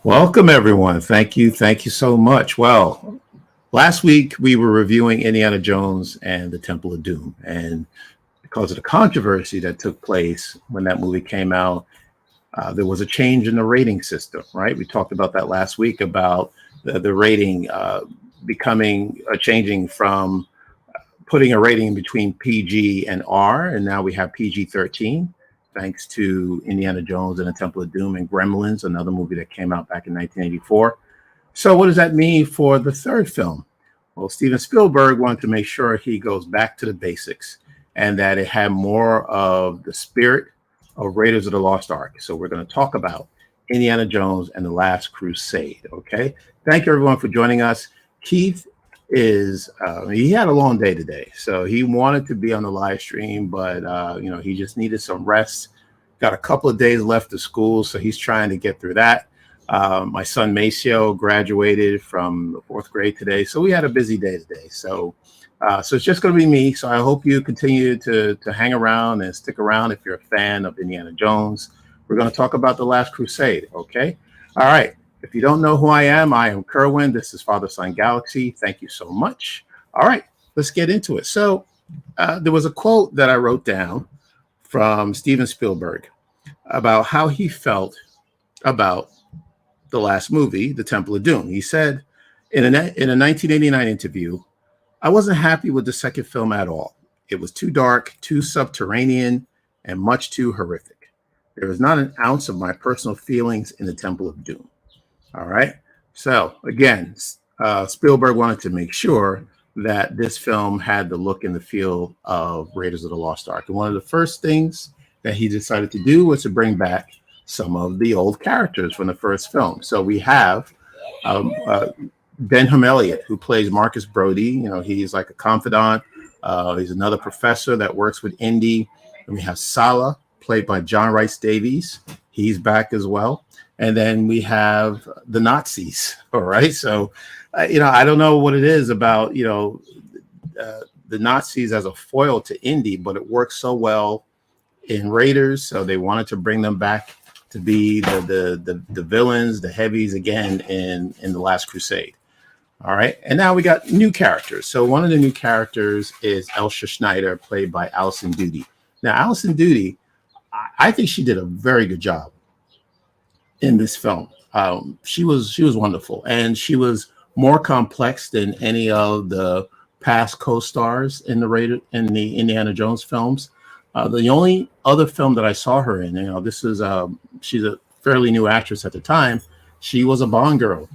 Welcome, everyone. Thank you. Thank you so much. Well, last week we were reviewing Indiana Jones and the Temple of Doom. And because of the controversy that took place when that movie came out, there was a change in the rating system, right? We talked about that last week about the rating becoming changing from putting a rating between PG and R, and now we have PG 13, thanks to Indiana Jones and the Temple of Doom and Gremlins, another movie that came out back in 1984. So, what does that mean for the third film? Well, Steven Spielberg wanted to make sure he goes back to the basics and that it had more of the spirit of Raiders of the Lost Ark. So, we're going to talk about Indiana Jones and the Last Crusade. Okay. Thank you, everyone, for joining us. Keith he had a long day today, so he wanted to be on the live stream, but he just needed some rest. Got a couple of days left of school, so he's trying to get through that. My son Maceo graduated from the fourth grade today, so we had a busy day today. So it's just going to be me. So I hope you continue to hang around and stick around if you're a fan of Indiana Jones. We're going to talk about the Last Crusade. Okay. All right. If you don't know who I am Kerwin. This is Father Son Galaxy. Thank you so much. All right, let's get into it. So there was a quote that I wrote down from Steven Spielberg about how he felt about the last movie, The Temple of Doom. He said in a 1989 interview, "I wasn't happy with the second film at all. It was too dark, too subterranean, and much too horrific. There was not an ounce of my personal feelings in The Temple of Doom." All right. So again, Spielberg wanted to make sure that this film had the look and the feel of Raiders of the Lost Ark. And one of the first things that he decided to do was to bring back some of the old characters from the first film. So we have Benham Elliott, who plays Marcus Brody. He's like a confidant. He's another professor that works with Indy. And we have Sala, played by John Rice Davies. He's back as well. And then we have the Nazis. All right. So, I don't know what it is about, the Nazis as a foil to Indy, but it works so well in Raiders. So they wanted to bring them back to be the villains, the heavies again in the Last Crusade. All right. And now we got new characters. So one of the new characters is Elsa Schneider, played by Alison Doody. Now, Alison Doody, I think she did a very good job in this film. She was wonderful, and she was more complex than any of the past co-stars in the Indiana Jones films. The only other film that I saw her in, she's a fairly new actress at the time. She was a Bond girl.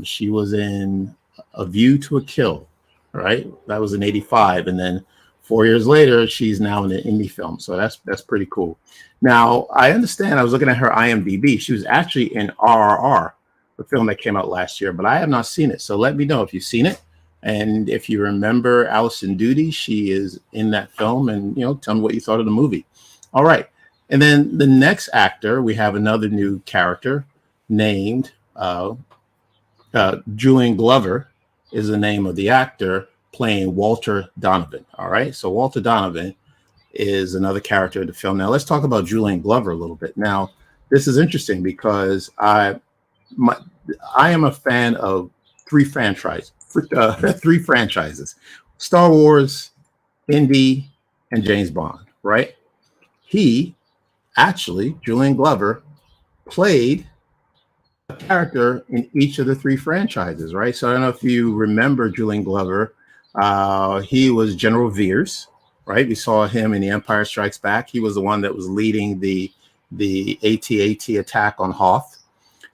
She was in A View to a Kill, right? That was in '85, and then 4 years later, she's now in an indie film. So that's pretty cool. Now, I understand, I was looking at her IMDb. She was actually in RRR, the film that came out last year, but I have not seen it. So let me know if you've seen it. And if you remember Alison Doody, she is in that film. And, tell me what you thought of the movie. All right. And then the next actor, we have another new character named Julian Glover is the name of the actor, playing Walter Donovan. All right. So Walter Donovan is another character in the film. Now let's talk about Julian Glover a little bit. Now, this is interesting because I am a fan of three franchises: Star Wars, Indy, and James Bond. Right? Julian Glover, played a character in each of the three franchises. Right? So I don't know if you remember Julian Glover. He was General Veers, right? We saw him in The Empire Strikes Back. He was the one that was leading the AT-AT attack on Hoth.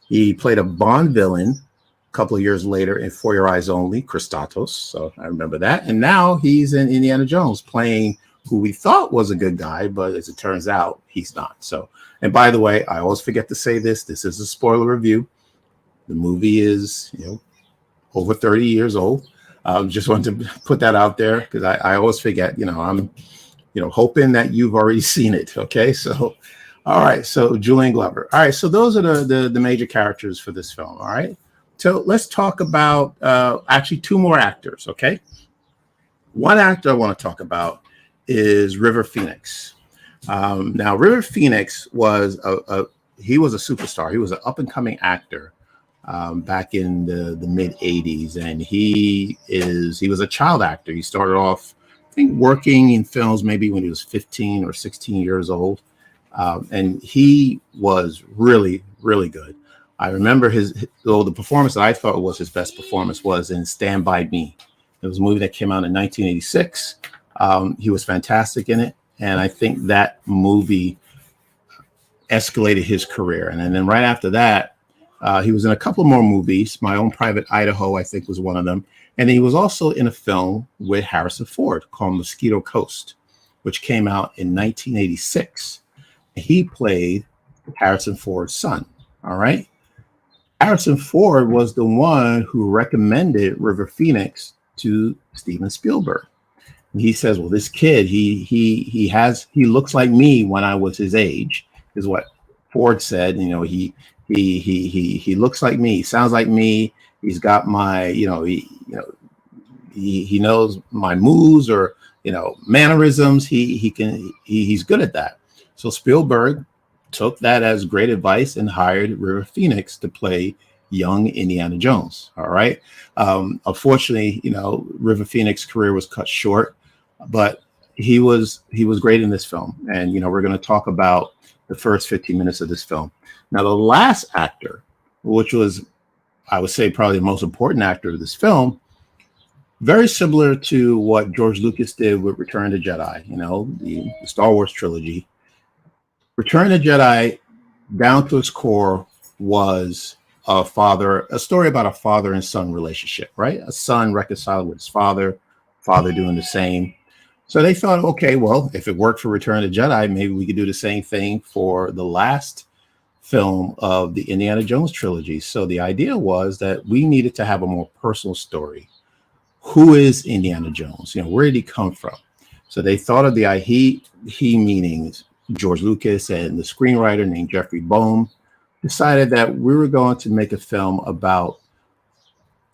He played a Bond villain a couple of years later in For Your Eyes Only, Christatos. So I remember that. And now he's in Indiana Jones, playing who we thought was a good guy, but as it turns out, he's not. So, and by the way, I always forget to say this. This is a spoiler review. The movie is, over 30 years old. Just wanted to put that out there because I always forget, I'm, hoping that you've already seen it. Okay. So, all right. So Julian Glover. All right. So those are the major characters for this film. All right. So let's talk about actually two more actors. Okay. One actor I want to talk about is River Phoenix. Now, River Phoenix was he was a superstar. He was an up and coming actor back in the mid 80s, and he was a child actor. He started off, I think, working in films maybe when he was 15 or 16 years old, and he was really, really good. I remember the performance that I thought was his best performance was in Stand By Me. It was a movie that came out in 1986. He was fantastic in it, and I think that movie escalated his career. And then right after that, he was in a couple more movies. My Own Private Idaho, I think, was one of them. And he was also in a film with Harrison Ford called Mosquito Coast, which came out in 1986. He played Harrison Ford's son. All right. Harrison Ford was the one who recommended River Phoenix to Steven Spielberg. And he says, well, this kid, he looks like me when I was his age, is what Ford said. You know, he looks like me, sounds like me. He's got my, he knows my moves or, mannerisms. He's good at that. So Spielberg took that as great advice and hired River Phoenix to play young Indiana Jones. All right. Unfortunately, River Phoenix's career was cut short, but he was great in this film. And, we're going to talk about the first 15 minutes of this film. Now, the last actor, which was, I would say, probably the most important actor of this film, very similar to what George Lucas did with Return of the Jedi, the Star Wars trilogy. Return of the Jedi, down to its core, was a story about a father and son relationship, right? A son reconciling with his father doing the same. So they thought, okay, well, if it worked for Return of the Jedi, maybe we could do the same thing for the last film of the Indiana Jones trilogy. So the idea was that we needed to have a more personal story. Who is Indiana Jones? Where did he come from? So they thought of he meaning George Lucas, and the screenwriter named Jeffrey Boehm decided that we were going to make a film about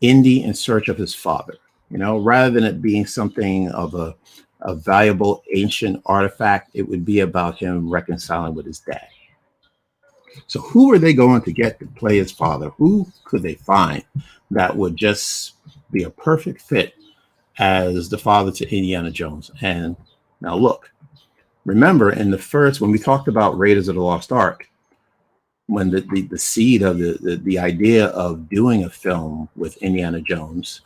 Indy in search of his father, rather than it being something of a valuable ancient artifact. It would be about him reconciling with his dad. So who are they going to get to play his father? Who could they find that would just be a perfect fit as the father to Indiana Jones? And now look, remember when we talked about Raiders of the Lost Ark, when the seed of the idea of doing a film with Indiana Jones,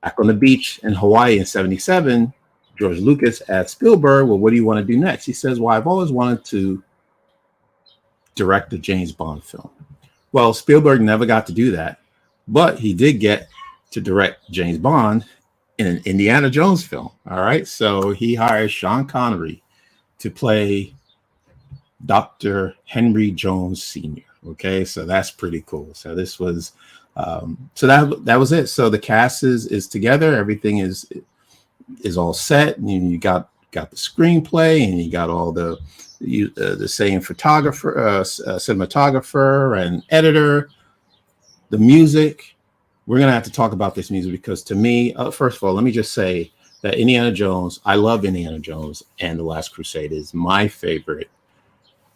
back on the beach in Hawaii in 1977, George Lucas asked Spielberg, well, what do you want to do next? He says, well, I've always wanted to direct a James Bond film. Well, Spielberg never got to do that, but he did get to direct James Bond in an Indiana Jones film. All right. So he hired Sean Connery to play Dr. Henry Jones Sr. Okay. So that's pretty cool. So this was, that was it. So the cast is together. Everything is all set. And you got the screenplay, and you got all the same photographer, cinematographer and editor, the music. We're going to have to talk about this music because to me, first of all, let me just say that I love Indiana Jones, and The Last Crusade is my favorite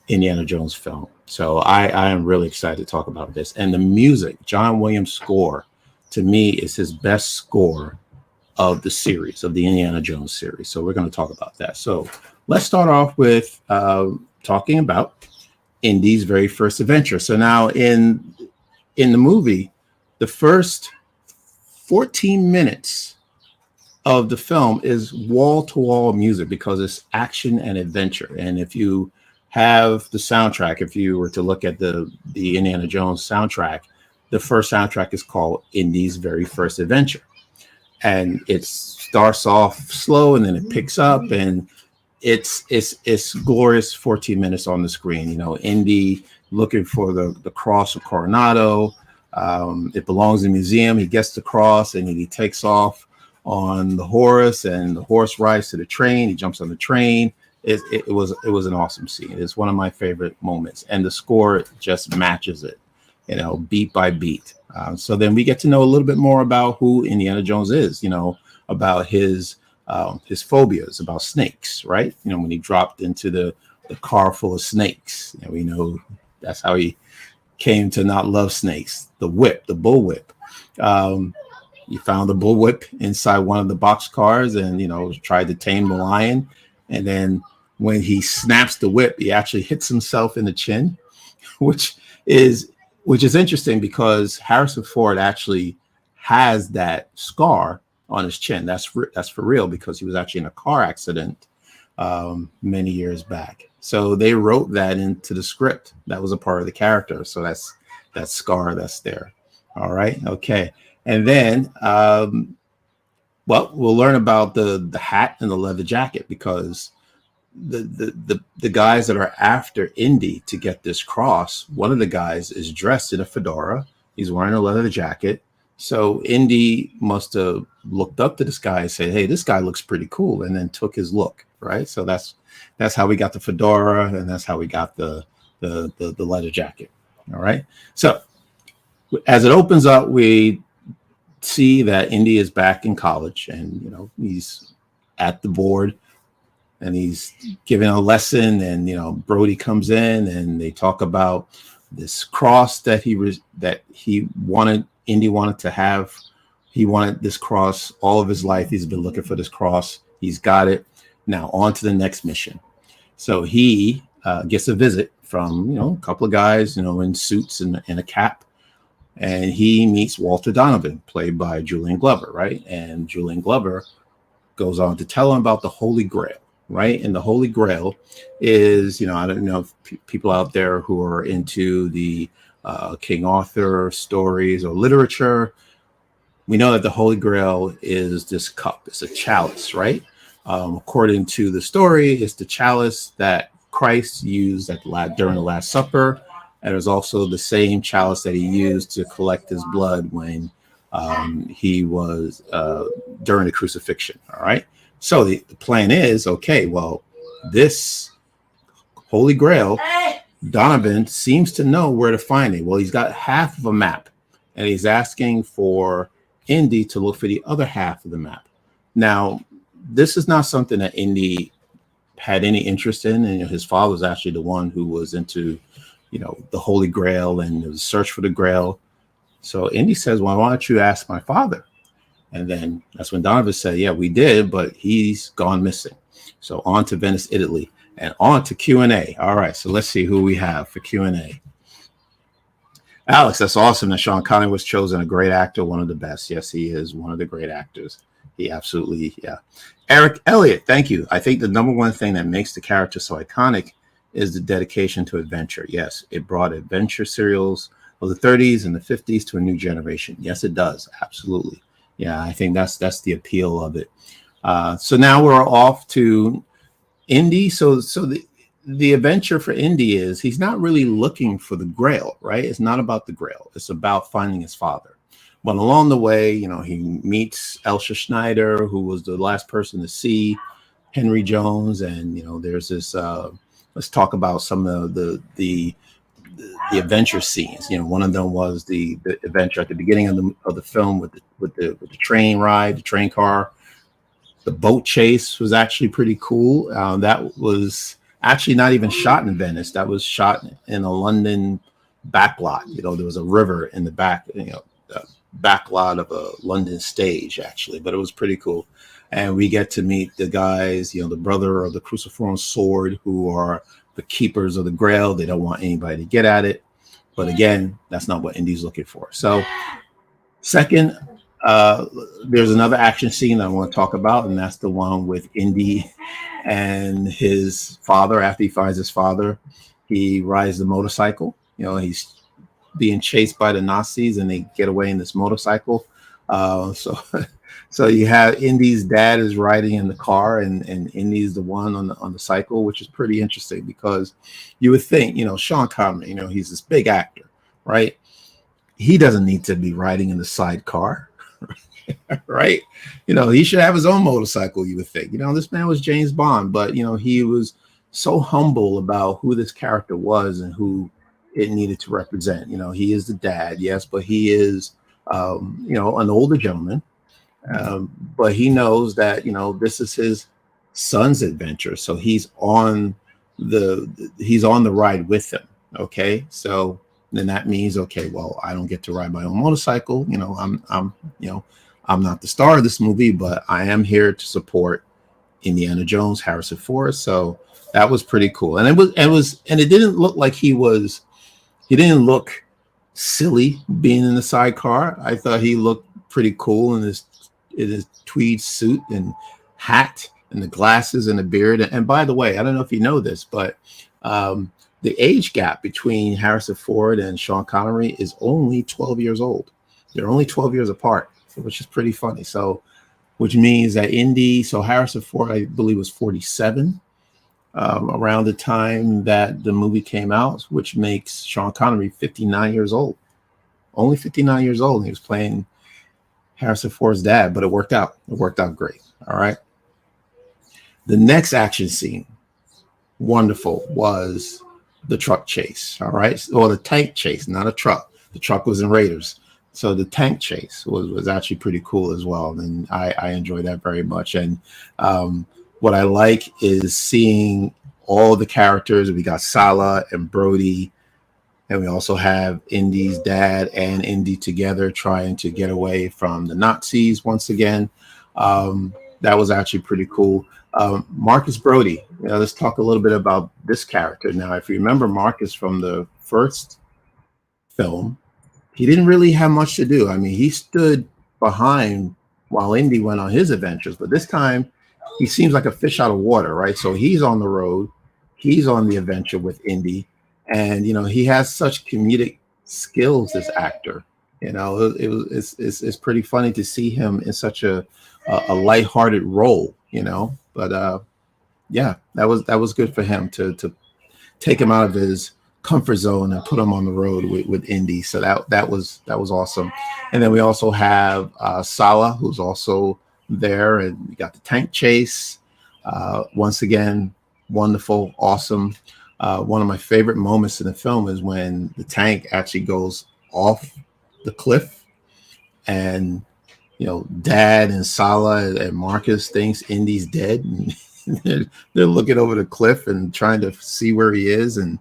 Indiana Jones film. So I am really excited to talk about this. And the music, John Williams' score, to me is his best score of the series, of the Indiana Jones series. So we're going to talk about that. So let's start off with talking about Indy's very first adventure. So now in the movie, the first 14 minutes of the film is wall-to-wall music because it's action and adventure. And if you have the soundtrack, if you were to look at the Indiana Jones soundtrack, the first soundtrack is called Indy's Very First Adventure. And it starts off slow and then it picks up, and it's glorious 14 minutes on the screen. Indy looking for the cross of Coronado. It belongs in a museum. He gets the cross and he takes off on the horse, and the horse rides to the train. He jumps on the train. It was an awesome scene. It's one of my favorite moments, and the score just matches it, beat by beat. So then we get to know a little bit more about who Indiana Jones is, about his phobias, about snakes, right? When he dropped into the a car full of snakes. And we know that's how he came to not love snakes. The whip, the bullwhip. He found the bullwhip inside one of the box cars, and tried to tame the lion. And then when he snaps the whip, he actually hits himself in the chin, which is interesting because Harrison Ford actually has that scar on his chin. That's for real, because he was actually in a car accident many years back. So they wrote that into the script. That was a part of the character. So that's that scar that's there. All right. Okay. And then, we'll learn about the hat and the leather jacket, because the guys that are after Indy to get this cross, one of the guys is dressed in a fedora. He's wearing a leather jacket. So Indy must have looked up to this guy and said, "Hey, this guy looks pretty cool," and then took his look, right? So that's how we got the fedora, and that's how we got the leather jacket. All right. So as it opens up, we see that Indy is back in college, and he's at the board, and he's giving a lesson, and Brody comes in, and they talk about this cross that Indy wanted to have. He wanted this cross all of his life. He's been looking for this cross. He's got it. Now on to the next mission. So he gets a visit from a couple of guys in suits and a cap, and he meets Walter Donovan, played by Julian Glover, right? And Julian Glover goes on to tell him about the Holy Grail, right? And the Holy Grail is, I don't know if people out there who are into the King Arthur stories or literature, we know that the Holy Grail is this cup. It's a chalice, right? According to the story, it's the chalice that Christ used during the Last Supper. And there's also the same chalice that he used to collect his blood when he was during the crucifixion. All right. So the plan is, okay, well, this Holy Grail, Donovan seems to know where to find it. Well, he's got half of a map, and he's asking for Indy to look for the other half of the map. Now, this is not something that Indy had any interest in. And his father was actually the one who was into the Holy Grail and the search for the Grail. So Indy says, "Well, why don't you ask my father?" And then that's when Donovan said, "Yeah, we did, but he's gone missing." So on to Venice, Italy, and on to Q&A. All right, so let's see who we have for Q&A. Alex, that's awesome that Sean Connery was chosen a great actor, one of the best. Yes, he is one of the great actors. He absolutely, yeah. Eric Elliott, thank you. I think the number one thing that makes the character so iconic is the dedication to adventure. Yes, it brought adventure serials of the 30s and the 50s to a new generation. Yes, it does. Absolutely. Yeah, I think that's the appeal of it. So now we're off to Indy. So the adventure for Indy is he's not really looking for the Grail, right? It's not about the Grail. It's about finding his father. But along the way, he meets Elsa Schneider, who was the last person to see Henry Jones. And, there's this, let's talk about some of the adventure scenes. One of them was the adventure at the beginning of the film with the train ride, the train car. The boat chase was actually pretty cool. That was actually not even shot in Venice. That was shot in a London backlot. There was a river in the back, backlot of a London stage, actually, but it was pretty cool. And we get to meet the guys, the brother of the cruciform sword, who are the keepers of the Grail. They don't want anybody to get at it. But again, that's not what Indy's looking for. So second, there's another action scene I want to talk about, and that's the one with Indy and his father. After he finds his father, he rides the motorcycle. He's being chased by the Nazis, and they get away in this motorcycle. So you have Indy's dad is riding in the car, and Indy's the one on the cycle, which is pretty interesting because you would think, Sean Connery, he's this big actor, right? He doesn't need to be riding in the sidecar, right? He should have his own motorcycle, you would think. This man was James Bond, but, he was so humble about who this character was and who it needed to represent. He is the dad, yes, but he is, an older gentleman. But he knows that, this is his son's adventure. So he's on he's on the ride with them. Okay, so then that means, okay, well, I don't get to ride my own motorcycle. I'm not the star of this movie, but I am here to support Indiana Jones, Harrison Ford. So that was pretty cool, and it didn't look like he didn't look silly being in the sidecar. I thought he looked pretty cool in his tweed suit and hat and the glasses and the beard. And by the way, I don't know if you know this, but the age gap between Harrison Ford and Sean Connery is only 12 years old. They're only 12 years apart, which is pretty funny. So, which means that Harrison Ford, I believe, was 47 around the time that the movie came out, which makes Sean Connery 59 years old. Only 59 years old. And he was playing Harrison Ford's dad, but it worked out. It worked out great. All right. The next action scene, wonderful, was the truck chase. All right. Or the tank chase, not a truck. The truck was in Raiders. So the tank chase was actually pretty cool as well. And I enjoyed that very much. And what I like is seeing all the characters. We got Sala and Brody, and we also have Indy's dad and Indy together trying to get away from the Nazis once again. That was actually pretty cool. Marcus Brody, let's talk a little bit about this character. Now, if you remember Marcus from the first film, he didn't really have much to do. I mean, he stood behind while Indy went on his adventures, but this time he seems like a fish out of water, right? So he's on the road, he's on the adventure with Indy, and he has such comedic skills, this actor. It's pretty funny to see him in such a lighthearted role, But yeah, that was good for him to take him out of his comfort zone and put him on the road with Indy. So that was awesome. And then we also have Sala, who's also there, and we got the tank chase. Once again, wonderful, awesome. One of my favorite moments in the film is when the tank actually goes off the cliff, and Dad and Sala and Marcus thinks Indy's dead, and they're looking over the cliff and trying to see where he is, and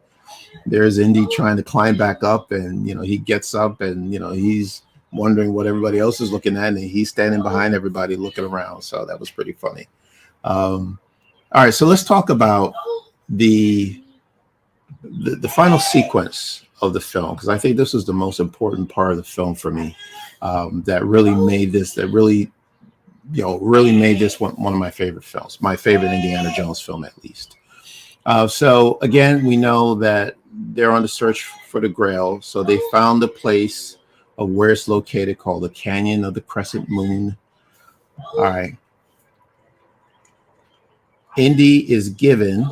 there's Indy trying to climb back up, and he gets up, and he's wondering what everybody else is looking at, and he's standing behind everybody looking around. So that was pretty funny. All right, so let's talk about the final sequence of the film, because I think this is the most important part of the film for me. That really made this one of my favorite films, my favorite Indiana Jones film, at least. So again, we know that they're on the search for the Grail. So they found a place of where it's located called the Canyon of the Crescent Moon. All right. Indy is given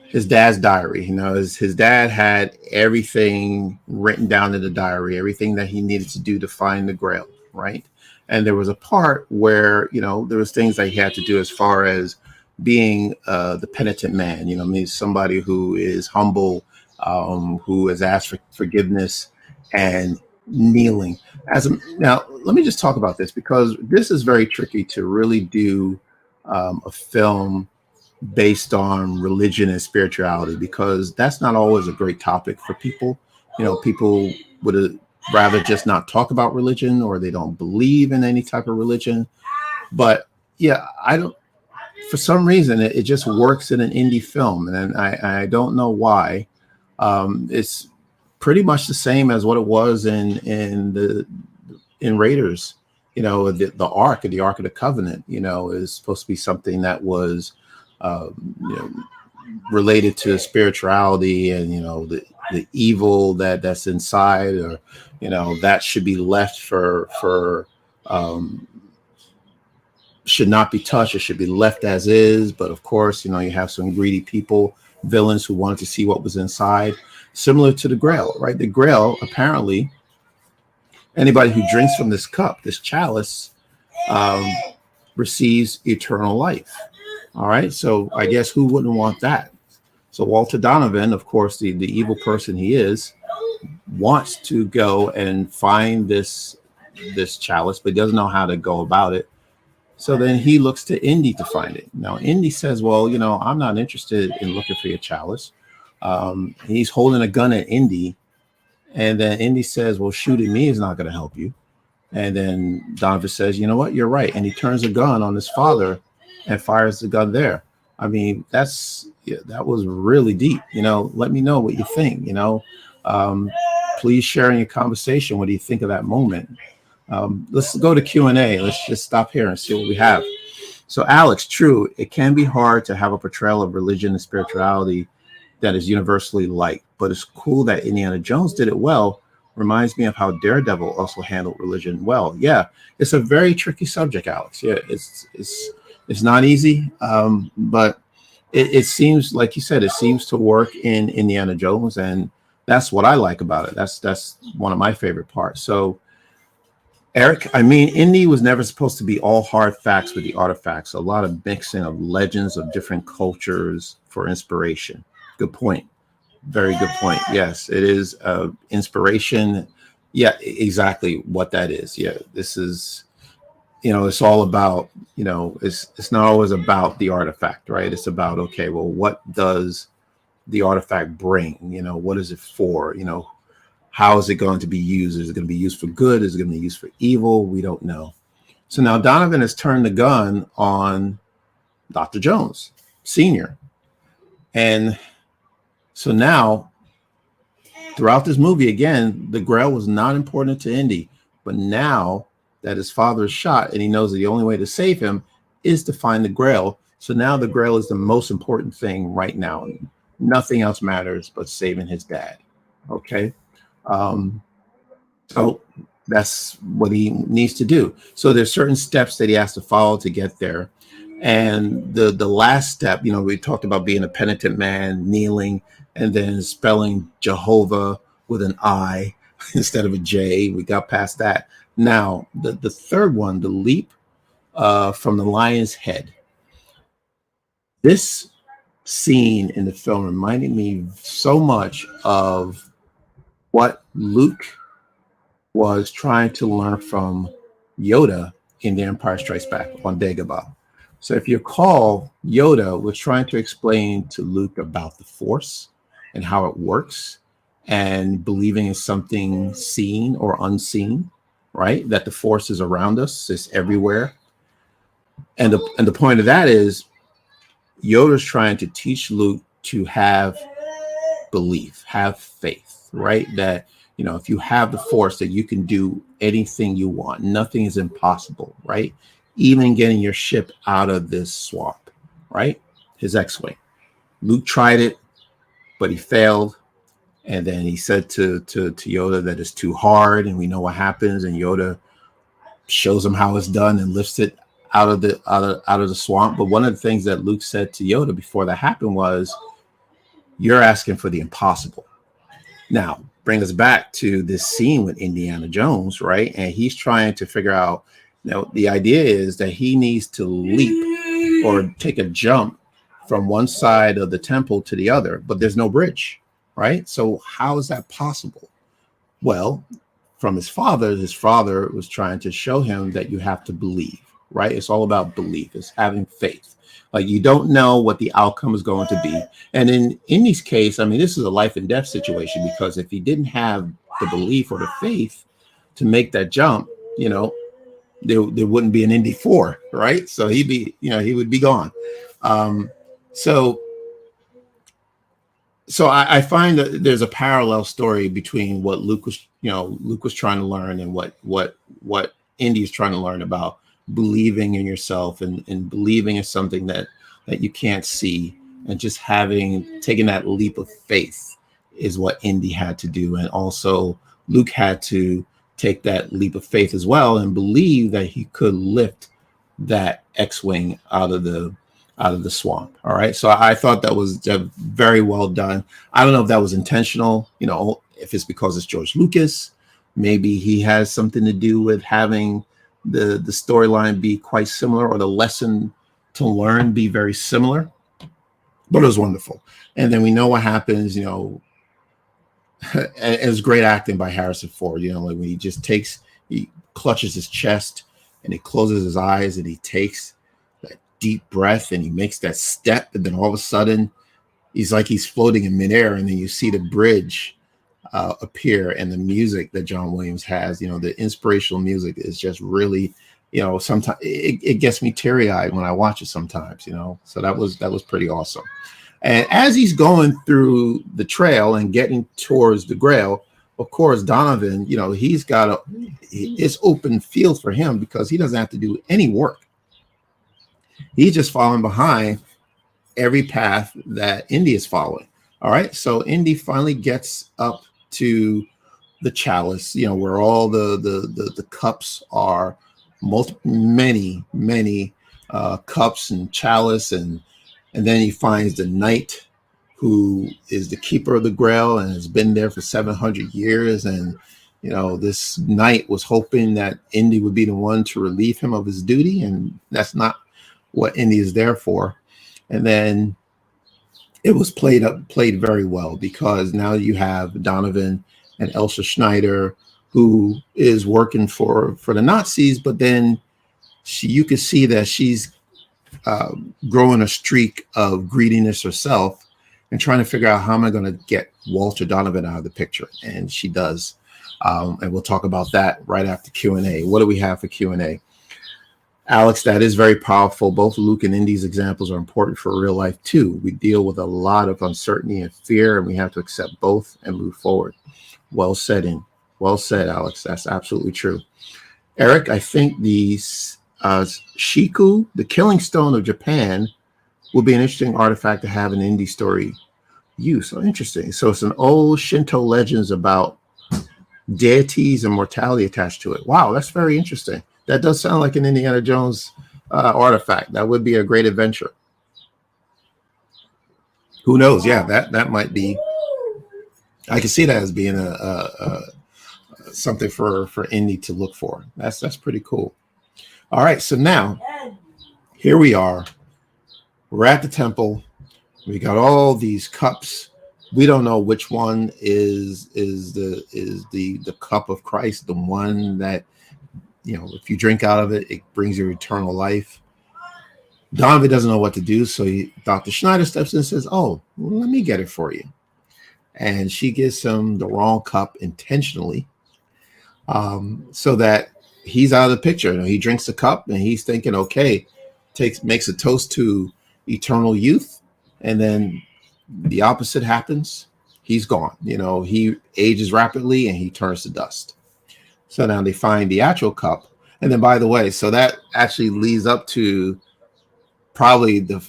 his dad's diary. His dad had everything written down in the diary, everything that he needed to do to find the Grail, right? And there was a part where, there was things that he had to do as far as being the penitent man, means somebody who is humble, who has asked for forgiveness and kneeling. Now, let me just talk about this, because this is very tricky to really do a film based on religion and spirituality, because that's not always a great topic for people. People would rather just not talk about religion, or they don't believe in any type of religion. But yeah, for some reason, it just works in an indie film, and I don't know why. It's pretty much the same as what it was in Raiders. The Ark of the Covenant, is supposed to be something that was related to spirituality and the evil that's inside, or that should be left for should not be touched. It should be left as is. But of course, you have some greedy people, villains, who wanted to see what was inside. Similar to the Grail, right? The Grail, apparently, anybody who drinks from this cup, this chalice, receives eternal life. All right. So I guess who wouldn't want that? So Walter Donovan, of course, the evil person he is, wants to go and find this chalice, but he doesn't know how to go about it. So then he looks to Indy to find it. Now Indy says, well, I'm not interested in looking for your chalice. He's holding a gun at Indy. And then Indy says, well, shooting me is not going to help you. And then Donovan says, you know what, you're right. And he turns a gun on his father and fires the gun there. I mean, that was really deep. Let me know what you think. Please share in your conversation. What do you think of that moment? Let's go to Q&A. Let's just stop here and see what we have. So Alex, true, it can be hard to have a portrayal of religion and spirituality that is universally liked, but it's cool that Indiana Jones did it well. Reminds me of how Daredevil also handled religion well. Yeah, it's a very tricky subject, Alex. Yeah, it's not easy, but it seems, like you said, it seems to work in Indiana Jones, and that's what I like about it. That's one of my favorite parts. So, Eric, I mean, Indy was never supposed to be all hard facts with the artifacts. A lot of mixing of legends of different cultures for inspiration. Good point. Very good point. Yes, it is inspiration. Yeah, exactly what that is. Yeah, this is, it's all about, it's not always about the artifact, right? It's about, okay, well, what does the artifact bring? What is it for? How is it going to be used? Is it going to be used for good? Is it going to be used for evil? We don't know. So now Donovan has turned the gun on Dr. Jones Sr. And so now, throughout this movie, again, the Grail was not important to Indy. But now that his father is shot and he knows the only way to save him is to find the Grail. So now the Grail is the most important thing right now. Nothing else matters but saving his dad. Okay. So that's what he needs to do. So there's certain steps that he has to follow to get there. And the last step, we talked about being a penitent man, kneeling, and then spelling Jehovah with an I instead of a J. We got past that. Now, the third one, the leap from the lion's head. This scene in the film reminded me so much of what Luke was trying to learn from Yoda in The Empire Strikes Back on Dagobah. So if you recall, Yoda was trying to explain to Luke about the Force and how it works, and believing in something seen or unseen, right? That the Force is around us, it's everywhere. And the point of that is Yoda's trying to teach Luke to have belief, have faith, right? That, if you have the Force, that you can do anything you want. Nothing is impossible, right? Even getting your ship out of this swamp, right? His X-Wing. Luke tried it, but he failed. And then he said to Yoda that it's too hard, and we know what happens. And Yoda shows him how it's done and lifts it out of the swamp. But one of the things that Luke said to Yoda before that happened was, you're asking for the impossible. Now, bring us back to this scene with Indiana Jones, right? And he's trying to figure out, the idea is that he needs to leap or take a jump from one side of the temple to the other, but there's no bridge, right? So how is that possible? Well, from his father was trying to show him that you have to believe, right? It's all about belief. It's having faith. Like, you don't know what the outcome is going to be. And in Indy's case, I mean, this is a life and death situation, because if he didn't have the belief or the faith to make that jump, there wouldn't be an Indy 4, right? So he would be gone. So I find that there's a parallel story between what Luke was trying to learn, and what Indy is trying to learn about believing in yourself and believing in something that you can't see, and just taking that leap of faith is what Indy had to do. And also Luke had to take that leap of faith as well and believe that he could lift that X-Wing out of the swamp. All right. So I thought that was very well done. I don't know if that was intentional, if it's because it's George Lucas, maybe he has something to do with having the storyline be quite similar, or the lesson to learn be very similar. But it was wonderful. And then we know what happens, it was great acting by Harrison Ford, like when he clutches his chest and he closes his eyes and he takes that deep breath and he makes that step, and then all of a sudden he's like he's floating in midair, and then you see the bridge appear, and the music that John Williams has, the inspirational music is just really, sometimes it gets me teary-eyed when I watch it sometimes, so that was pretty awesome. And as he's going through the trail and getting towards the Grail, of course, Donovan, he's got it's open field for him because he doesn't have to do any work. He's just following behind every path that Indy is following. All right. So Indy finally gets up to the chalice, where all the cups are, many cups and chalice, and then he finds the knight who is the keeper of the Grail and has been there for 700 years. And, this knight was hoping that Indy would be the one to relieve him of his duty. And that's not what Indy is there for. And then it was played very well, because now you have Donovan and Elsa Schneider, who is working for the Nazis, but then you could see that she's growing a streak of greediness herself and trying to figure out, how am I going to get Walter Donovan out of the picture? And she does. And we'll talk about that right after Q&A. What do we have for Q&A? Alex, that is very powerful. Both Luke and Indy's examples are important for real life too. We deal with a lot of uncertainty and fear, and we have to accept both and move forward. Well said, Alex. That's absolutely true. Eric, I think the Shiku, the Killing Stone of Japan, will be an interesting artifact to have an Indy story use. So interesting. So it's an old Shinto legends about deities and mortality attached to it. Wow, that's very interesting. That does sound like an Indiana Jones artifact. That would be a great adventure. Who knows? Yeah, that might be. I can see that as being a something for Indy to look for. That's pretty cool. All right, so now here we are. We're at the temple. We got all these cups. We don't know which one is the cup of Christ, the one that, if you drink out of it, it brings you eternal life. Donovan doesn't know what to do, so Dr. Schneider steps in and says, "Oh, well, let me get it for you." And she gives him the wrong cup intentionally, so that he's out of the picture. He drinks the cup and he's thinking, okay, makes a toast to eternal youth, and then the opposite happens. He's gone. He ages rapidly and he turns to dust. So now they find the actual cup. And then, by the way, so that actually leads up to probably the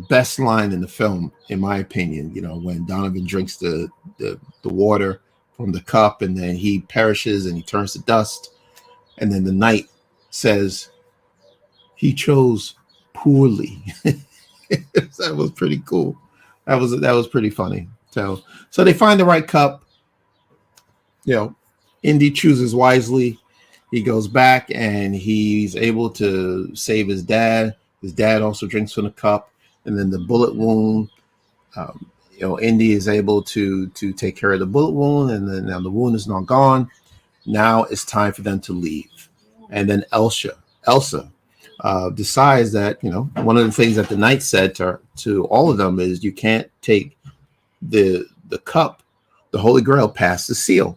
best line in the film, in my opinion, when Donovan drinks the water from the cup, and then he perishes and he turns to dust. And then the knight says, "He chose poorly." That was pretty cool. That was pretty funny. So they find the right cup. Indy chooses wisely. He goes back and he's able to save his dad. His dad also drinks from the cup, and then the bullet wound. Indy is able to take care of the bullet wound, and then now the wound is not gone. Now it's time for them to leave, and then Elsa decides that one of the things that the knight said to all of them is, you can't take the cup, the Holy Grail, past the seal.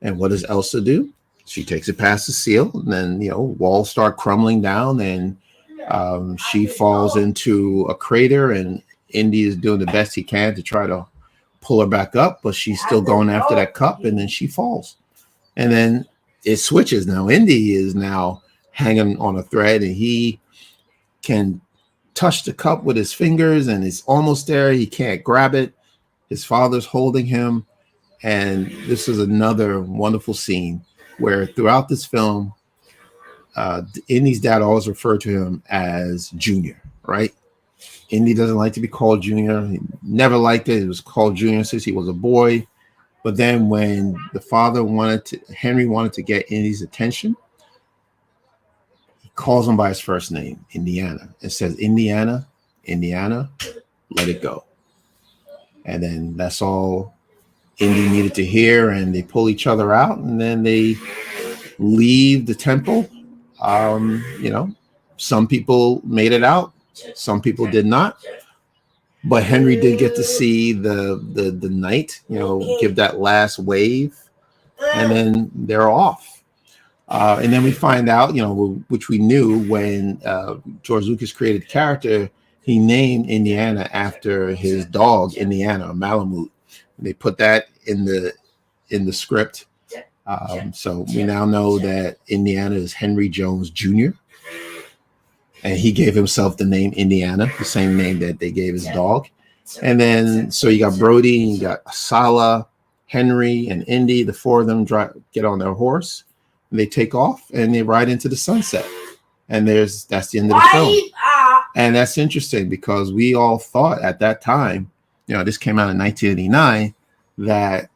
And what does Elsa do? She takes it past the seal, and then walls start crumbling down, and she falls into a crater, and Indy is doing the best he can to try to pull her back up, but she's still going after that cup, and then she falls. And then it switches. Now Indy is now hanging on a thread, and he can touch the cup with his fingers, and it's almost there. He can't grab it. His father's holding him. And this is another wonderful scene where throughout this film, Indy's dad always referred to him as Junior, right? Indy doesn't like to be called Junior. He never liked it. He was called Junior since he was a boy. But then when the father Henry wanted to get Indy's attention, he calls him by his first name, Indiana. It says, Indiana, let it go. And then that's all Indy needed to hear, and they pull each other out, and then they leave the temple. You know, some people made it out, some people did not. But Henry did get to see the knight, you know, give that last wave, and then they're off. And then we find out, you know, which we knew when George Lucas created the character, he named Indiana after his dog, Indiana, Malamute. And they put that in the script. So we now know that Indiana is Henry Jones Jr. And he gave himself the name Indiana, the same name that they gave his dog. And then, so you got Brody, you got Asala, Henry, and Indy. The four of them get on their horse, and they take off, and they ride into the sunset. And that's the end of the film. And that's interesting because we all thought at that time, you know, this came out in 1989, that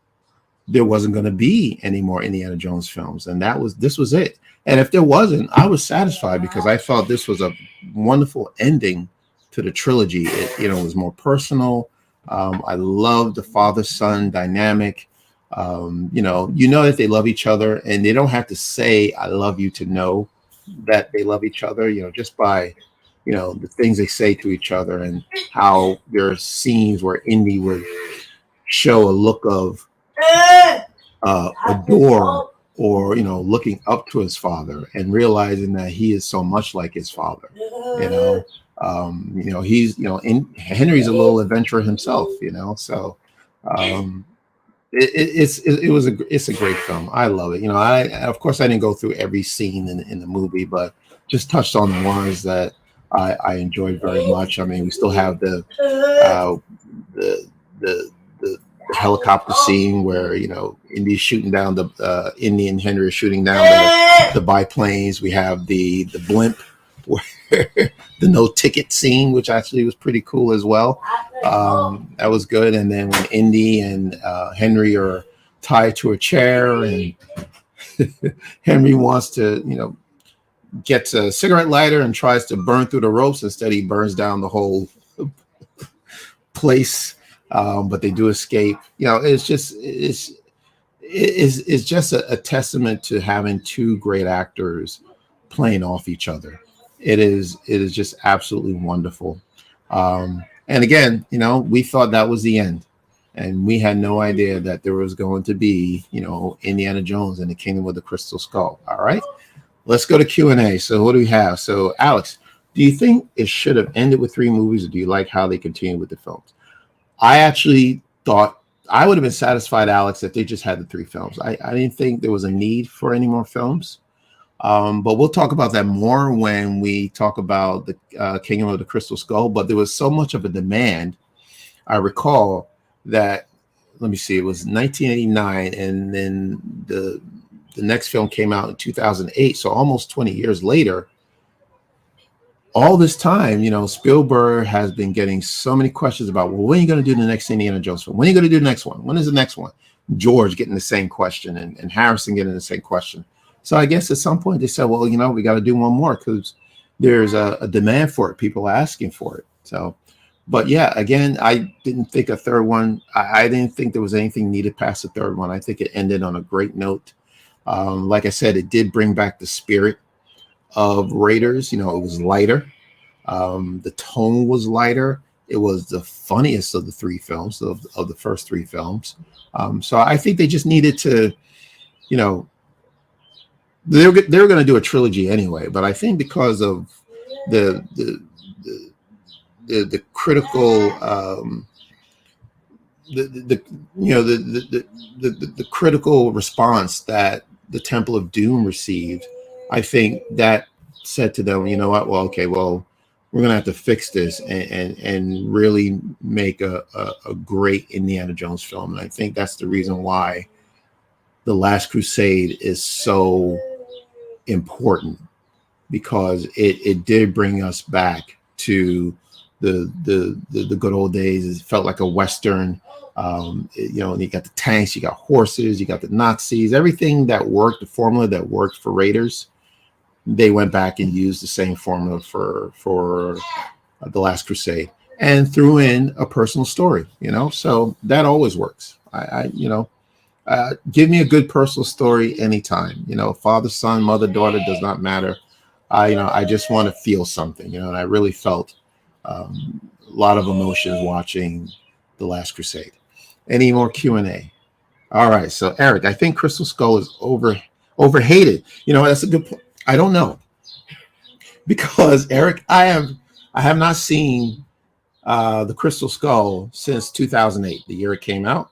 there wasn't going to be any more Indiana Jones films, and this was it. And if there wasn't, I was satisfied because I felt this was a wonderful ending to the trilogy. It, you know, was more personal. I love the father-son dynamic. You know that they love each other, and they don't have to say "I love you" to know that they love each other. You know, just by, you know, the things they say to each other, and how there are scenes where Indy would show a look of adore, or, you know, looking up to his father and realizing that he is so much like his father. You know, he's, you know, Henry's a little adventurer himself, you know, so it's a great film. I love it. You know, of course I didn't go through every scene in the movie, but just touched on the ones that I enjoyed very much. I mean, we still have the helicopter scene where, you know, Indy's shooting down Indy and Henry are shooting down the biplanes. We have the blimp, where the no ticket scene, which actually was pretty cool as well. That was good. And then when Indy and Henry are tied to a chair, and Henry wants to, you know, gets a cigarette lighter and tries to burn through the ropes. Instead, he burns down the whole place. But they do escape. You know, it's just a testament to having two great actors playing off each other. It is just absolutely wonderful. And again, you know, we thought that was the end, and we had no idea that there was going to be, you know, Indiana Jones and the Kingdom of the Crystal Skull. All right, let's go to Q&A. So what do we have? So Alex, do you think it should have ended with 3 movies, or do you like how they continue with the films? I actually thought I would have been satisfied, Alex, if they just had the 3 films. I didn't think there was a need for any more films. But we'll talk about that more when we talk about the Kingdom of the Crystal Skull. But there was so much of a demand. I recall that, let me see, it was 1989, and then the next film came out in 2008. So almost 20 years later. All this time, you know, Spielberg has been getting so many questions about, well, when are you going to do the next Indiana Jones film? When are you going to do the next one? When is the next one? George getting the same question, and Harrison getting the same question. So I guess at some point they said, well, you know, we got to do one more because there's a demand for it. People are asking for it. So, but yeah, again, I didn't think a third one. I didn't think there was anything needed past the third one. I think it ended on a great note. Like I said, it did bring back the spirit of Raiders. You know, it was lighter. The tone was lighter. It was the funniest of the 3 films, of the first 3 films. So I think they just needed to, you know, they were going to do a trilogy anyway, but I think because of the critical the critical response that the Temple of Doom received, I think that said to them, you know what, well, okay, well, we're gonna have to fix this and really make a great Indiana Jones film. And I think that's the reason why The Last Crusade is so important, because it did bring us back to the good old days. It felt like a Western. You know, you got the tanks, you got horses, you got the Nazis, everything that worked, the formula that worked for Raiders, they went back and used the same formula for The Last Crusade, and threw in a personal story, you know, so that always works. Give me a good personal story anytime, you know, father, son, mother, daughter, does not matter. I just want to feel something, and I really felt a lot of emotions watching The Last Crusade. Any more Q&A? All right, so Eric, I think Crystal Skull is overhated. That's a good point. I don't know, because Eric, I have not seen the Crystal Skull since 2008, the year it came out.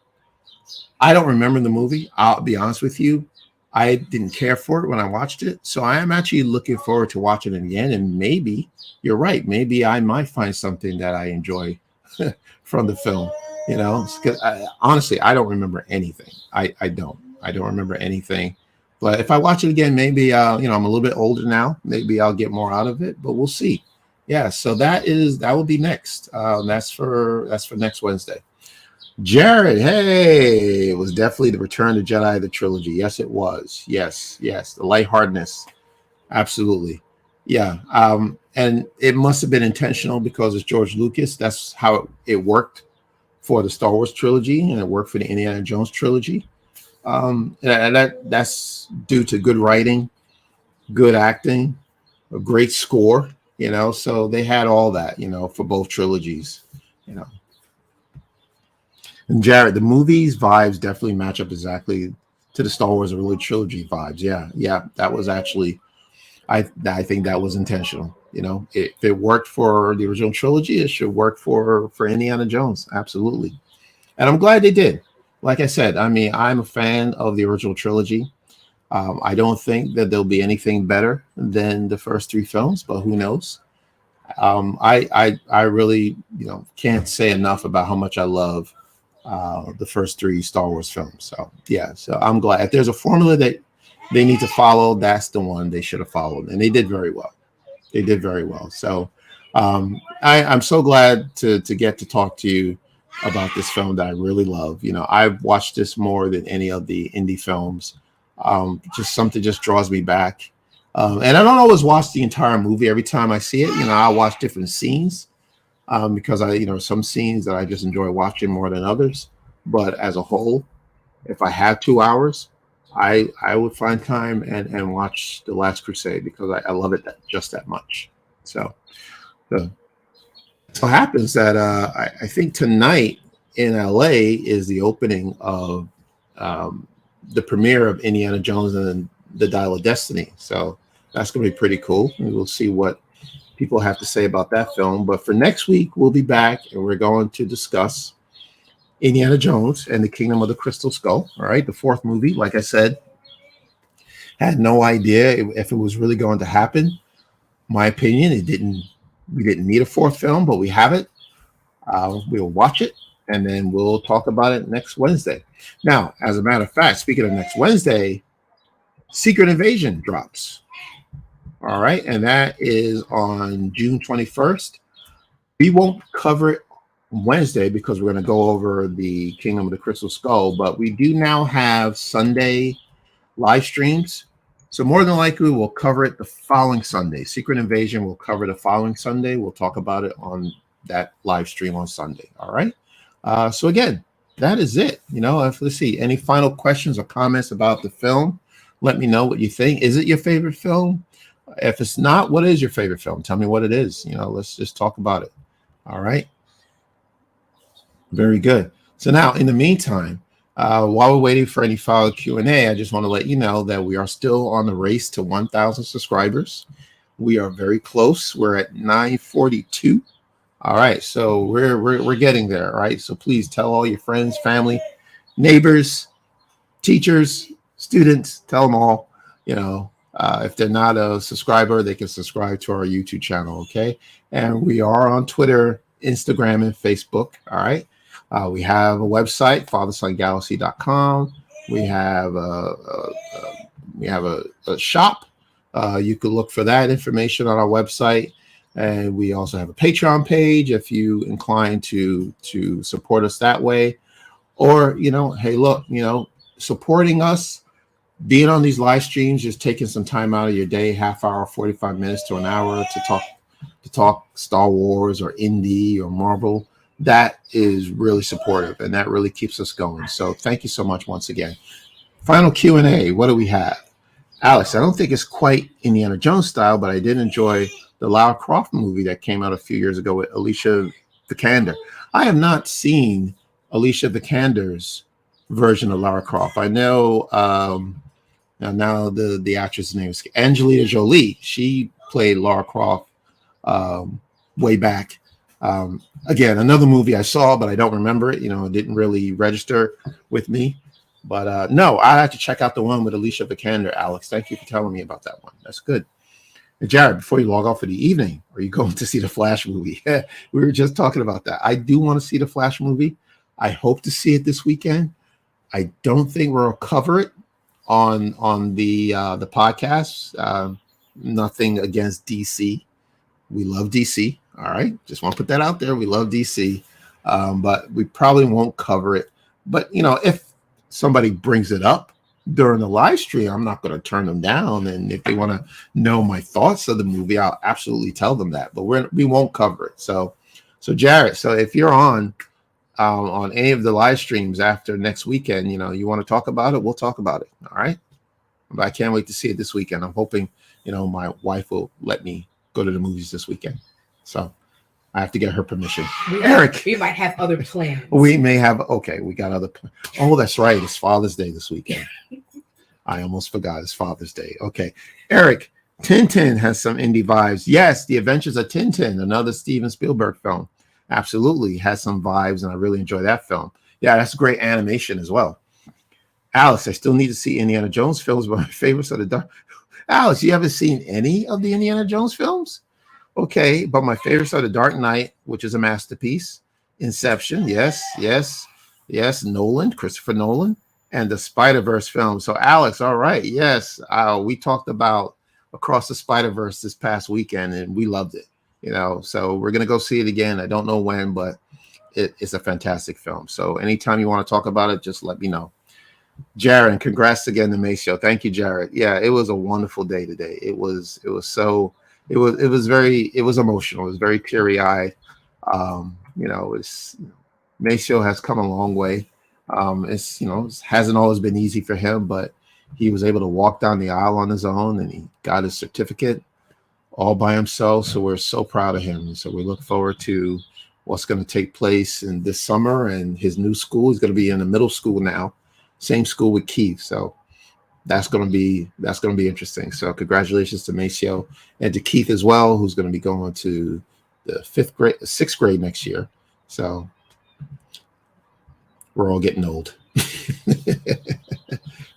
I don't remember the movie. I'll be honest with you. I didn't care for it when I watched it. So I am actually looking forward to watching it again. And maybe you're right. Maybe I might find something that I enjoy from the film. Honestly, I don't remember anything. I don't remember anything. But if I watch it again, maybe I'm a little bit older now. Maybe I'll get more out of it. But we'll see. Yeah. So that will be next. That's for next Wednesday. Jared, hey, it was definitely the Return of the Jedi, the trilogy. Yes, it was. Yes, the lightheartedness, absolutely. Yeah, and it must have been intentional because it's George Lucas. That's how it worked for the Star Wars trilogy, and it worked for the Indiana Jones trilogy. And that's due to good writing, good acting, a great score. So they had all that. For both trilogies. And Jared, the movies vibes definitely match up exactly to the Star Wars trilogy vibes. Yeah, that was actually, I think that was intentional. If it worked for the original trilogy, it should work for Indiana Jones. Absolutely, and I'm glad they did. Like I said, I'm a fan of the original trilogy. I don't think that there'll be anything better than the first three films, but who knows? I really can't say enough about how much I love the first three Star Wars films. So yeah, so I'm glad if there's a formula that they need to follow, that's the one they should have followed, and they did very well. So I'm so glad to get to talk to you about this film that I really love. I've watched this more than any of the indie films. Just something just draws me back. And I don't always watch the entire movie every time I see it. I watch different scenes. Because some scenes that I just enjoy watching more than others. But as a whole, if I had 2 hours, I would find time and watch The Last Crusade because I love it just that much. So happens that I think tonight in LA is the opening of the premiere of Indiana Jones and the Dial of Destiny. So that's going to be pretty cool. And we'll see what people have to say about that film. But for next week, we'll be back and we're going to discuss Indiana Jones and the Kingdom of the Crystal Skull. All right, the fourth movie. Like I said, had no idea if it was really going to happen. My opinion, we didn't need a fourth film, but we have it. We'll watch it and then we'll talk about it next Wednesday. Now, as a matter of fact, speaking of next Wednesday, Secret Invasion drops. All right, and that is on June 21st. We won't cover it Wednesday because we're going to go over the Kingdom of the Crystal Skull, but we do now have Sunday live streams. So more than likely, we'll cover it the following Sunday. Secret Invasion will cover the following Sunday. We'll talk about it on that live stream on Sunday. All right. So again, that is it. Let's see. Any final questions or comments about the film? Let me know what you think. Is it your favorite film? If it's not, what is your favorite film? Tell me what it is. Let's just talk about it. All right. Very good. So now, in the meantime, while we're waiting for any follow Q&A, I just want to let you know that we are still on the race to 1,000 subscribers. We are very close. We're at 942. All right. So we're getting there. All right. So please tell all your friends, family, neighbors, teachers, students, tell them all, if they're not a subscriber, they can subscribe to our YouTube channel, okay? And we are on Twitter, Instagram, and Facebook, all right? We have a website, fathersongalaxy.com. We have a shop. You can look for that information on our website. And we also have a Patreon page if you incline to support us that way. Or, hey, look, supporting us, being on these live streams, just taking some time out of your day, half hour, 45 minutes to an hour to talk Star Wars or indie or Marvel, that is really supportive and that really keeps us going. So thank you so much once again. Final Q&A. What do we have? Alex, I don't think it's quite Indiana Jones style, but I did enjoy the Lara Croft movie that came out a few years ago with Alicia Vikander. I have not seen Alicia Vikander's version of Lara Croft. I know now the actress' name is Angelina Jolie. She played Lara Croft way back. Again, another movie I saw, but I don't remember it. It didn't really register with me. But no, I had to check out the one with Alicia Vikander. Alex, thank you for telling me about that one. That's good. And Jared, before you log off for the evening, are you going to see the Flash movie? We were just talking about that. I do want to see the Flash movie. I hope to see it this weekend. I don't think we'll cover it on the podcast. Nothing against DC. We love DC. All right, just want to put that out there. We love DC, but we probably won't cover it. But if somebody brings it up during the live stream, I'm not going to turn them down. And if they want to know my thoughts of the movie, I'll absolutely tell them that. But we won't cover it. So Jared, so if you're on any of the live streams after next weekend, you want to talk about it, we'll talk about it. All right. But I can't wait to see it this weekend. I'm hoping, my wife will let me go to the movies this weekend. So I have to get her permission. Eric, we might have other plans. We may have. Okay, we got other plans. Oh, that's right. It's Father's Day this weekend. I almost forgot. It's Father's Day. Okay. Eric, Tintin has some indie vibes. Yes, The Adventures of Tintin, another Steven Spielberg film. Absolutely has some vibes, and I really enjoy that film. Yeah, that's great animation as well. Alice, I still need to see Indiana Jones films, but my favorites are the dark. Alice, you haven't seen any of the Indiana Jones films? Okay, but my favorites are The Dark Knight, which is a masterpiece. Inception, yes. Nolan, Christopher Nolan, and the Spider-Verse film. So Alex, all right, yes. We talked about Across the Spider-Verse this past weekend, and we loved it. So we're gonna go see it again. I don't know when, but it's a fantastic film. So anytime you want to talk about it, just let me know. Jared, congrats again to Maceo. Thank you, Jared. Yeah, it was a wonderful day today. It was emotional. It was very teary-eyed. Maceo has come a long way. It hasn't always been easy for him, but he was able to walk down the aisle on his own, and he got his certificate all by himself. So we're so proud of him. And so we look forward to what's going to take place in this summer, and his new school. He's going to be in the middle school now, same school with Keith. So that's going to be interesting. So congratulations to Maceo and to Keith as well, who's going to be going to the sixth grade next year. So we're all getting old.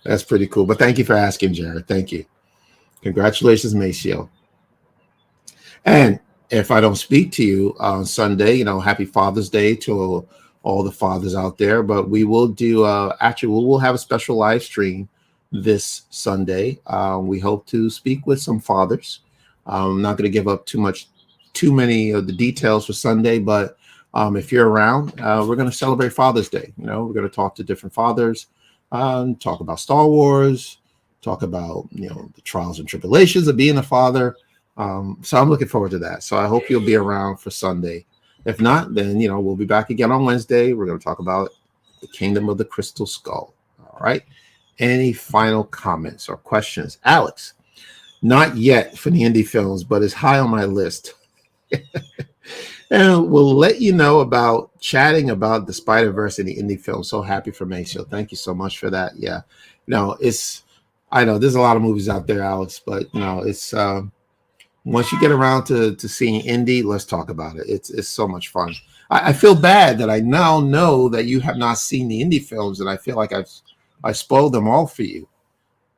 That's pretty cool. But thank you for asking, Jared. Thank you. Congratulations, Maceo. And if I don't speak to you on Sunday, happy Father's Day to all the fathers out there. But we will do we'll have a special live stream this Sunday. We hope to speak with some fathers. I'm not going to give up too many of the details for Sunday, but if you're around, we're going to celebrate Father's Day. We're going to talk to different fathers, talk about Star Wars, talk about the trials and tribulations of being a father. So I'm looking forward to that. So I hope you'll be around for Sunday. If not, then we'll be back again on Wednesday. We're going to talk about the Kingdom of the Crystal Skull. All right. Any final comments or questions? Alex, not yet for the indie films, but it's high on my list. And we'll let you know about chatting about the Spider-Verse and the indie film. So happy for Maceo. Thank you so much for that. Yeah. I know there's a lot of movies out there, Alex, but it's once you get around to seeing indie, let's talk about it. It's so much fun. I feel bad that I now know that you have not seen the indie films, and I feel like I spoiled them all for you,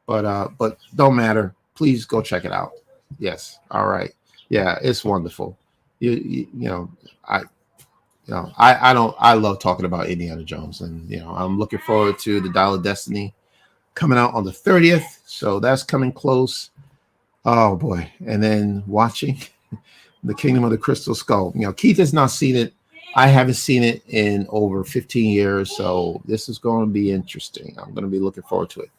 but don't matter. Please go check it out. Yes. All right. Yeah, it's wonderful. I love talking about Indiana Jones, and I'm looking forward to the Dial of Destiny coming out on the 30th. So that's coming close. Oh boy. And then watching the Kingdom of the Crystal Skull. Keith has not seen it. I haven't seen it in over 15 years. So this is going to be interesting. I'm going to be looking forward to it.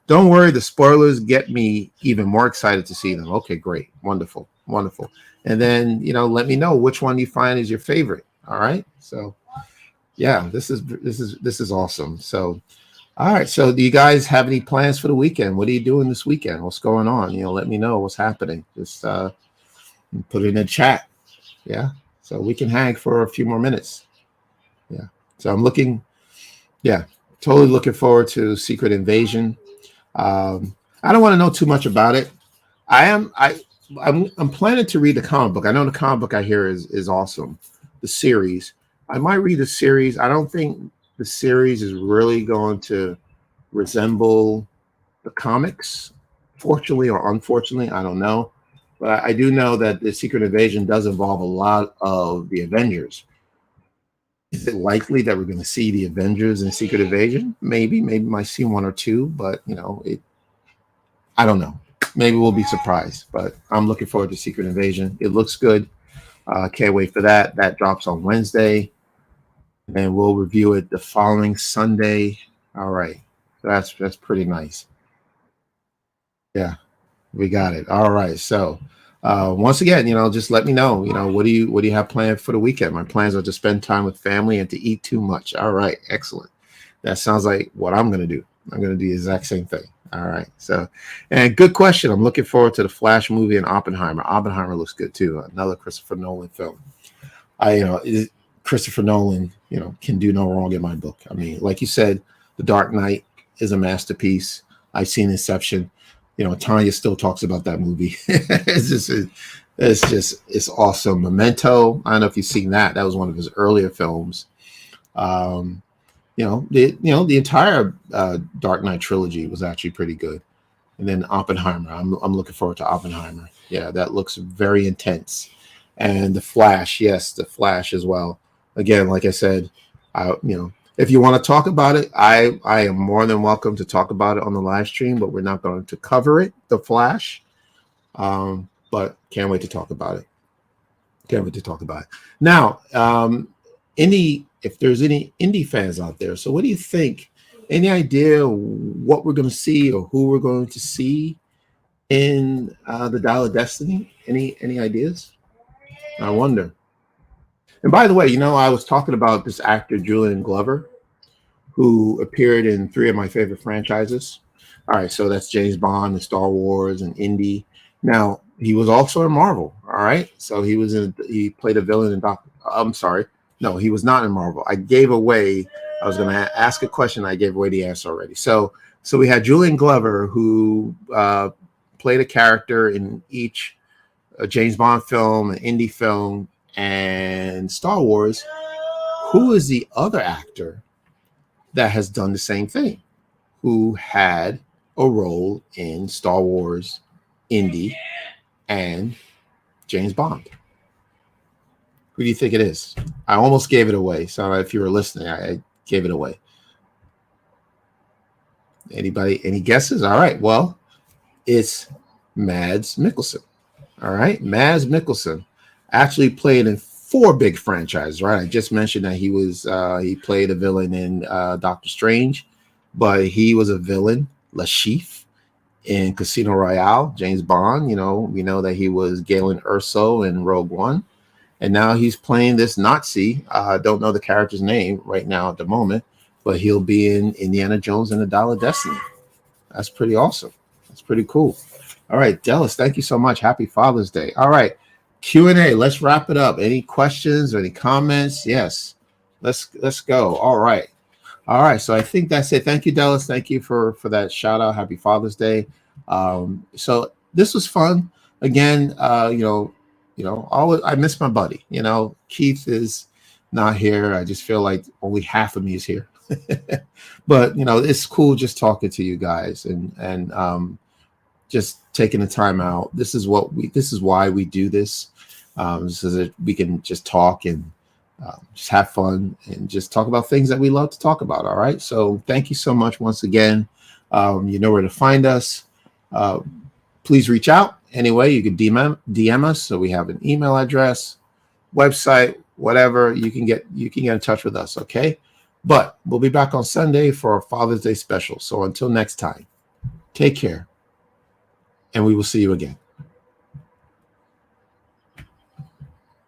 Don't worry. The spoilers get me even more excited to see them. Okay, great. Wonderful. Wonderful. And then, let me know which one you find is your favorite. All right. So yeah, this is awesome. So All right. So do you guys have any plans for the weekend? What are you doing this weekend? What's going on? Let me know what's happening. Just put it in the chat. Yeah. So we can hang for a few more minutes. Yeah. So I'm looking, yeah, totally looking forward to Secret Invasion. I don't want to know too much about it. I'm planning to read the comic book. I know the comic book I hear is awesome. The series. I might read the series. I don't think the series is really going to resemble the comics, fortunately or unfortunately, I don't know. But I do know that the Secret Invasion does involve a lot of the Avengers. Is it likely that we're going to see the Avengers in Secret Invasion? Maybe might see one or two, but I don't know. Maybe we'll be surprised. But I'm looking forward to Secret Invasion. It looks good. Can't wait for that. That drops on Wednesday, and we'll review it the following Sunday. All right, so that's pretty nice. Yeah, we got it. All right. So once again, just let me know. What do you have planned for the weekend? My plans are to spend time with family and to eat too much. All right, excellent. That sounds like what I'm gonna do. I'm gonna do the exact same thing. All right. So, and good question. I'm looking forward to the Flash movie and Oppenheimer. Oppenheimer looks good too. Another Christopher Nolan film. Christopher Nolan, can do no wrong in my book. I mean, like you said, The Dark Knight is a masterpiece. I've seen Inception. Tanya still talks about that movie. It's awesome. Memento. I don't know if you've seen that. That was one of his earlier films. The entire Dark Knight trilogy was actually pretty good. And then Oppenheimer. I'm looking forward to Oppenheimer. Yeah, that looks very intense. And the Flash, yes, the Flash as well. Again, like I said, if you want to talk about it, I am more than welcome to talk about it on the live stream, but we're not going to cover it, the Flash. But can't wait to talk about it. Can't wait to talk about it. Now, if there's any indie fans out there, so what do you think? Any idea what we're going to see or who we're going to see in the Dial of Destiny? Any ideas? I wonder. And by the way, I was talking about this actor, Julian Glover, who appeared in 3 of my favorite franchises. All right, so that's James Bond and Star Wars and Indy. Now, he was also in Marvel. All right, so he played a villain in I'm sorry. No, he was not in Marvel. I was going to ask a question. I gave away the answer already. So we had Julian Glover, who played a character in each James Bond film, an Indy film, and Star Wars. Who is the other actor that has done the same thing, who had a role in Star Wars, Indy, and James Bond? Who do you think it is? I almost gave it away. So if you were listening, I gave it away. Anybody? Any guesses? All right. Well, it's Mads Mikkelsen. All right. Mads Mikkelsen actually played in 4 big franchises, right? I just mentioned that he played a villain in Doctor Strange, but he was a villain, Le Chiffre, in Casino Royale, James Bond. We know that he was Galen Erso in Rogue One. And now he's playing this Nazi. I don't know the character's name right now at the moment, but he'll be in Indiana Jones and the Dial of Destiny. That's pretty awesome. That's pretty cool. All right, Dallas, thank you so much. Happy Father's Day. All right, Q&A. Let's wrap it up. Any questions or any comments? Yes. Let's go. All right. So I think that's it. Thank you, Dallas. Thank you for that shout out. Happy Father's Day. So this was fun. Again, I miss my buddy. Keith is not here. I just feel like only half of me is here. But it's cool just talking to you guys and just taking the time out. This is why we do this, so that we can just talk and just have fun and just talk about things that we love to talk about. All right. So thank you so much once again. You know where to find us. Please reach out. Anyway, you can DM us. So we have an email address, website, whatever. You can get in touch with us. Okay. But we'll be back on Sunday for our Father's Day special. So until next time, take care, and we will see you again.